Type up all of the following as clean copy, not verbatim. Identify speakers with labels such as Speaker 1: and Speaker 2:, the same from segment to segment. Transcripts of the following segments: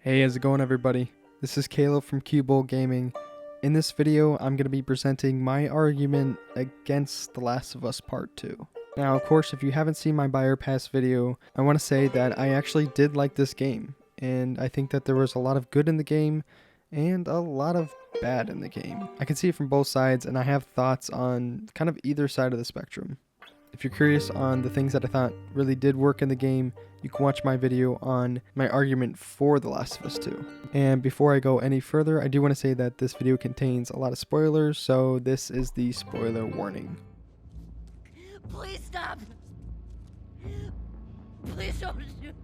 Speaker 1: Hey, how's it going everybody? This is Caleb from Cubebowl Gaming. In this video, I'm going to be presenting my argument against The Last of Us Part 2. Now, of course, if you haven't seen my buyer pass video, I want to say that I actually did like this game, and I think that there was a lot of good in the game, and a lot of bad in the game. I can see it from both sides, and I have thoughts on kind of either side of the spectrum. If you're curious on the things that I thought really did work in the game, you can watch my video on my argument for The Last of Us 2. And before I go any further, I do want to say that this video contains a lot of spoilers, so this is the spoiler warning.
Speaker 2: Please stop! Please don't shoot!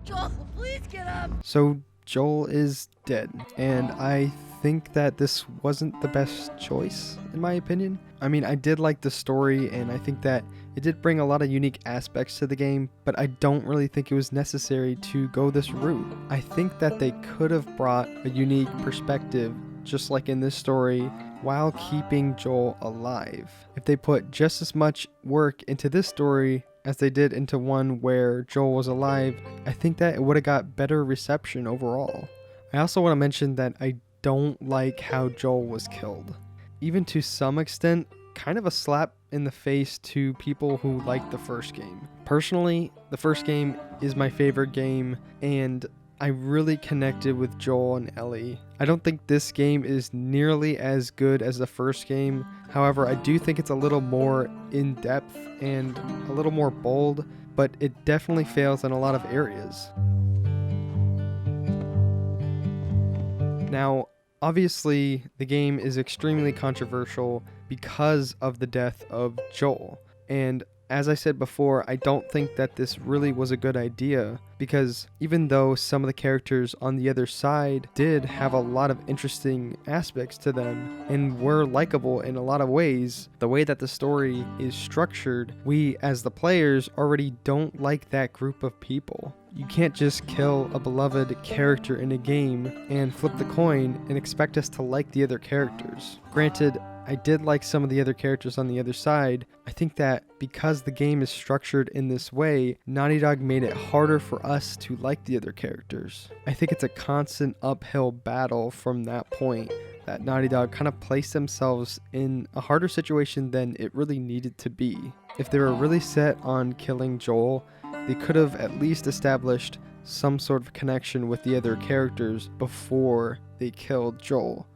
Speaker 2: Joel, please get up!
Speaker 1: So Joel is dead, and I think that this wasn't the best choice, in my opinion. I mean, I did like the story, and I think that it did bring a lot of unique aspects to the game, but I don't really think it was necessary to go this route. I think that they could have brought a unique perspective, just like in this story, while keeping Joel alive. If they put just as much work into this story as they did into one where Joel was alive, I think that it would have got better reception overall. I also want to mention that I don't like how Joel was killed. Even to some extent, kind of a slap in the face to people who liked the first game. Personally, the first game is my favorite game, and I really connected with Joel and Ellie. I don't think this game is nearly as good as the first game. However, I do think it's a little more in-depth and a little more bold, but it definitely fails in a lot of areas. Now, obviously, the game is extremely controversial because of the death of Joel. And as I said before, I don't think that this really was a good idea, because even though some of the characters on the other side did have a lot of interesting aspects to them and were likable in a lot of ways, the way that the story is structured, we as the players already don't like that group of people. You can't just kill a beloved character in a game and flip the coin and expect us to like the other characters. Granted, I did like some of the other characters on the other side. I think that because the game is structured in this way, Naughty Dog made it harder for us to like the other characters. I think it's a constant uphill battle from that point, that Naughty Dog kind of placed themselves in a harder situation than it really needed to be. If they were really set on killing Joel, they could have at least established some sort of connection with the other characters before they killed Joel.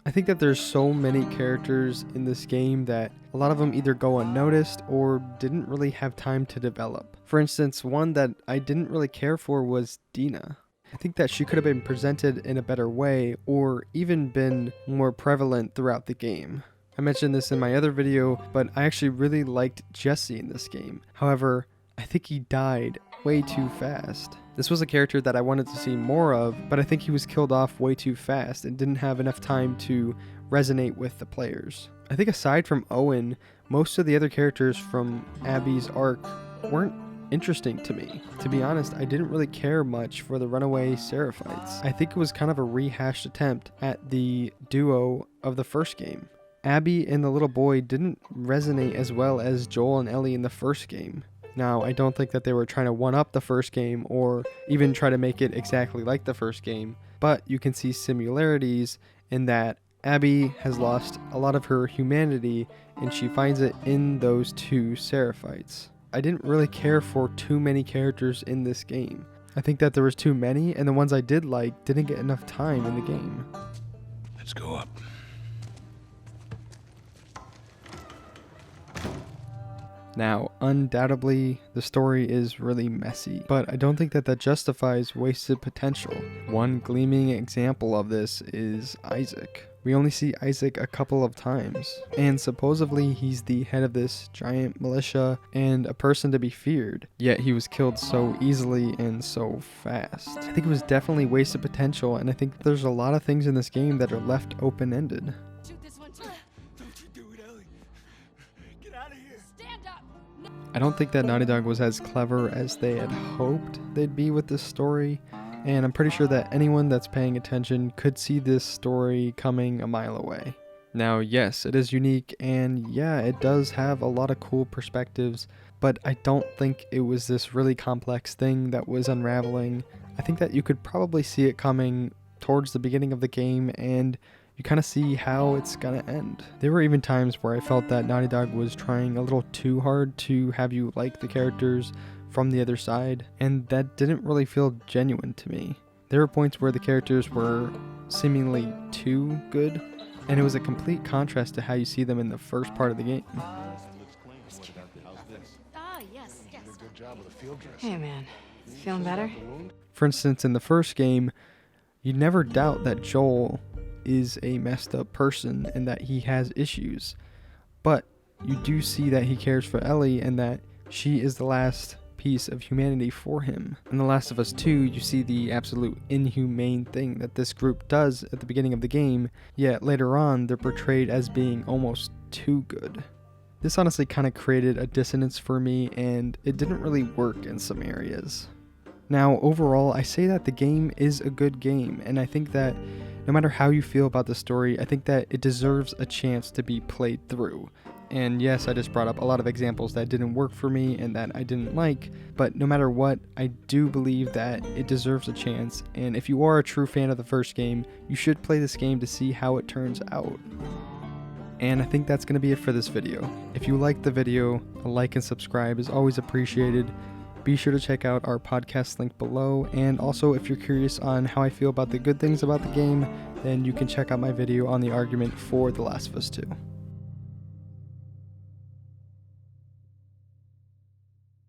Speaker 1: I think that there's so many characters in this game that a lot of them either go unnoticed or didn't really have time to develop. For instance, one that I didn't really care for was Dina. I think that she could have been presented in a better way or even been more prevalent throughout the game. I mentioned this in my other video, but I actually really liked Jesse in this game. However, I think he died way too fast. This was a character that I wanted to see more of, but I think he was killed off way too fast and didn't have enough time to resonate with the players. I think aside from Owen, most of the other characters from Abby's arc weren't interesting to me. To be honest, I didn't really care much for the runaway Seraphites. I think it was kind of a rehashed attempt at the duo of the first game. Abby and the little boy didn't resonate as well as Joel and Ellie in the first game. Now, I don't think that they were trying to one-up the first game or even try to make it exactly like the first game, but you can see similarities in that Abby has lost a lot of her humanity and she finds it in those two Seraphites. I didn't really care for too many characters in this game. I think that there was too many, and the ones I did like didn't get enough time in the game.
Speaker 3: Let's go up.
Speaker 1: Now, undoubtedly, the story is really messy, but I don't think that justifies wasted potential. One gleaming example of this is Isaac. We only see Isaac a couple of times, and supposedly he's the head of this giant militia and a person to be feared, yet he was killed so easily and so fast. I think it was definitely wasted potential, and I think there's a lot of things in this game that are left open-ended. I don't think that Naughty Dog was as clever as they had hoped they'd be with this story, and I'm pretty sure that anyone that's paying attention could see this story coming a mile away. Now, yes, it is unique, and yeah, it does have a lot of cool perspectives, but I don't think it was this really complex thing that was unraveling. I think that you could probably see it coming towards the beginning of the game, and you kind of see how it's gonna end. There were even times where I felt that Naughty Dog was trying a little too hard to have you like the characters from the other side, and that didn't really feel genuine to me. There were points where the characters were seemingly too good, and it was a complete contrast to how you see them in the first part of the game.
Speaker 2: Ah, yes.
Speaker 4: Hey man, feeling better?
Speaker 1: For instance, in the first game, you never doubt that Joel is a messed up person and that he has issues, but you do see that he cares for Ellie and that she is the last piece of humanity for him. In The Last of Us 2, you see the absolute inhumane thing that this group does at the beginning of the game, yet later on they're portrayed as being almost too good. This honestly kind of created a dissonance for me, and it didn't really work in some areas. Now, overall, I say that the game is a good game, and I think that no matter how you feel about the story, I think that it deserves a chance to be played through. And yes, I just brought up a lot of examples that didn't work for me and that I didn't like, but no matter what, I do believe that it deserves a chance, and if you are a true fan of the first game, you should play this game to see how it turns out. And I think that's going to be it for this video. If you liked the video, a like and subscribe is always appreciated. Be sure to check out our podcast link below, and also if you're curious on how I feel about the good things about the game, then you can check out my video on the argument for The Last of Us 2.